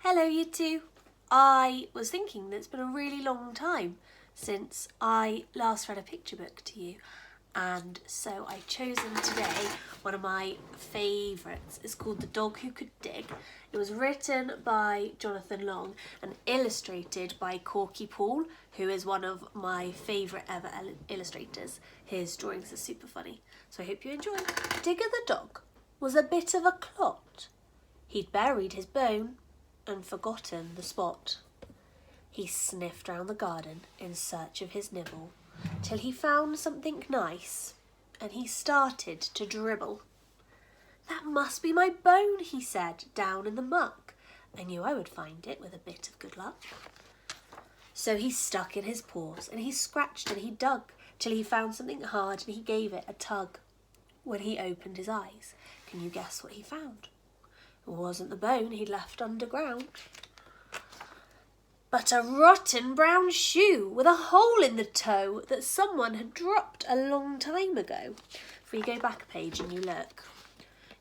Hello you two. I was thinking that it's been a really long time since I last read a picture book to you, and so I've chosen today one of my favourites. It's called The Dog Who Could Dig. It was written by Jonathan Long and illustrated by Corky Paul, who is one of my favourite ever illustrators. His drawings are super funny, so I hope you enjoy. Digger the dog was a bit of a clot. He'd buried his bone and forgotten the spot. He sniffed round the garden in search of his nibble, till he found something nice, and he started to dribble. "That must be my bone," he said, "down in the muck. I knew I would find it with a bit of good luck." So he stuck in his paws, and he scratched and he dug, till he found something hard, and he gave it a tug. When he opened his eyes, can you guess what he found? It wasn't the bone he'd left underground, but a rotten brown shoe with a hole in the toe that someone had dropped a long time ago. If we go back a page and you look,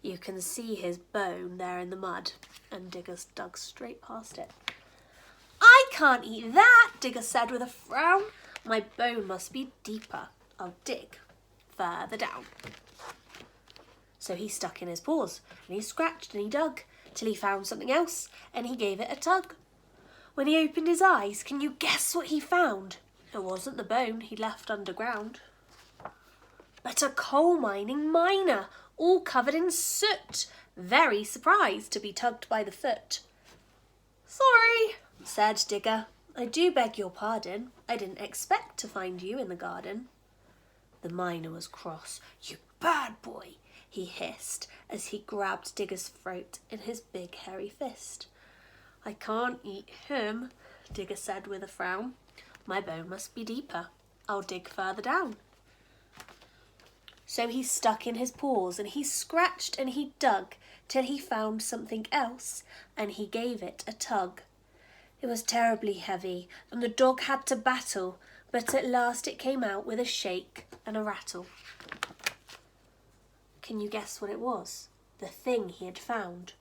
you can see his bone there in the mud, and Digger's dug straight past it. "I can't eat that," Digger said with a frown. "My bone must be deeper. I'll dig further down." So he stuck in his paws, and he scratched and he dug, till he found something else, and he gave it a tug. When he opened his eyes, can you guess what he found? It wasn't the bone he'd left underground, but a coal mining miner, all covered in soot, very surprised to be tugged by the foot. "Sorry," said Digger, "I do beg your pardon. I didn't expect to find you in the garden." The miner was cross. "You bad boy," he hissed as he grabbed Digger's throat in his big hairy fist. "I can't eat him," Digger said with a frown. "My bone must be deeper. I'll dig further down." So he stuck in his paws, and he scratched and he dug, till he found something else, and he gave it a tug. It was terribly heavy, and the dog had to battle, but at last it came out with a shake and a rattle. Can you guess what it was? The thing he had found?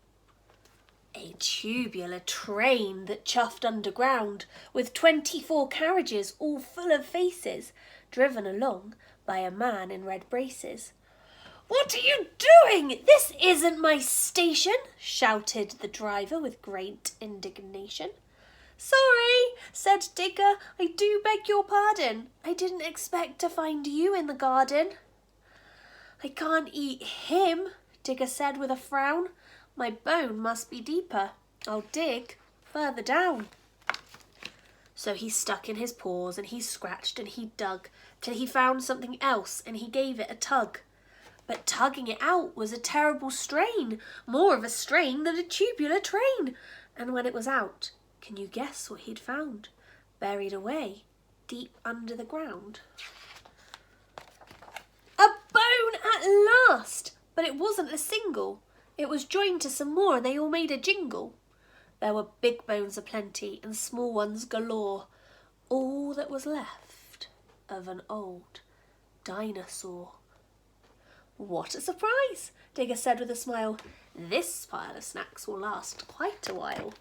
A tubular train that chuffed underground, with 24 carriages all full of faces, driven along by a man in red braces. "What are you doing? This isn't my station," shouted the driver with great indignation. "Sorry," said Digger, "I do beg your pardon. I didn't expect to find you in the garden." "I can't eat him," Digger said with a frown. "My bone must be deeper. I'll dig further down." So he stuck in his paws, and he scratched and he dug, till he found something else, and he gave it a tug. But tugging it out was a terrible strain, more of a strain than a tubular train. And when it was out, can you guess what he'd found, buried away deep under the ground? A bone at last! But it wasn't a single. It was joined to some more, and they all made a jingle. There were big bones aplenty and small ones galore, all that was left of an old dinosaur. "What a surprise," Digger said with a smile. "This pile of snacks will last quite a while."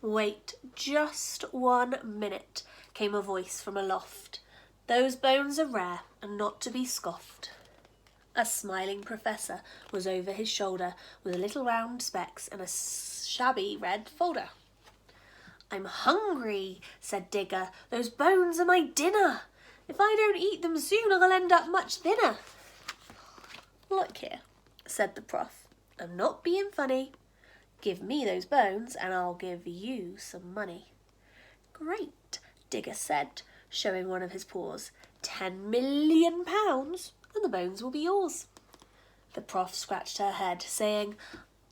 "Wait just 1 minute," came a voice from aloft. "Those bones are rare and not to be scoffed." A smiling professor was over his shoulder with little round specs and a shabby red folder. "I'm hungry," said Digger. "Those bones are my dinner. If I don't eat them soon, I'll end up much thinner." "Look here," said the prof, "I'm not being funny. Give me those bones and I'll give you some money." "Great," Digger said, showing one of his paws. £10,000,000, and the bones will be yours." The prof scratched her head, saying,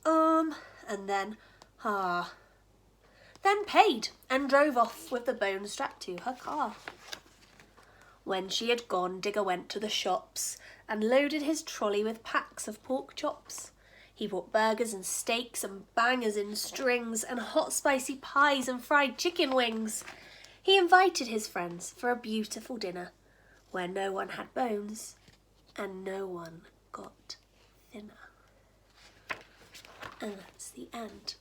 and then, "Ah," then paid and drove off with the bones strapped to her car. When she had gone, Digger went to the shops and loaded his trolley with packs of pork chops. He bought burgers and steaks and bangers in strings and hot spicy pies and fried chicken wings. He invited his friends for a beautiful dinner where no one had bones and no one got thinner. And that's the end.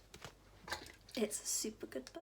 It's a super good book.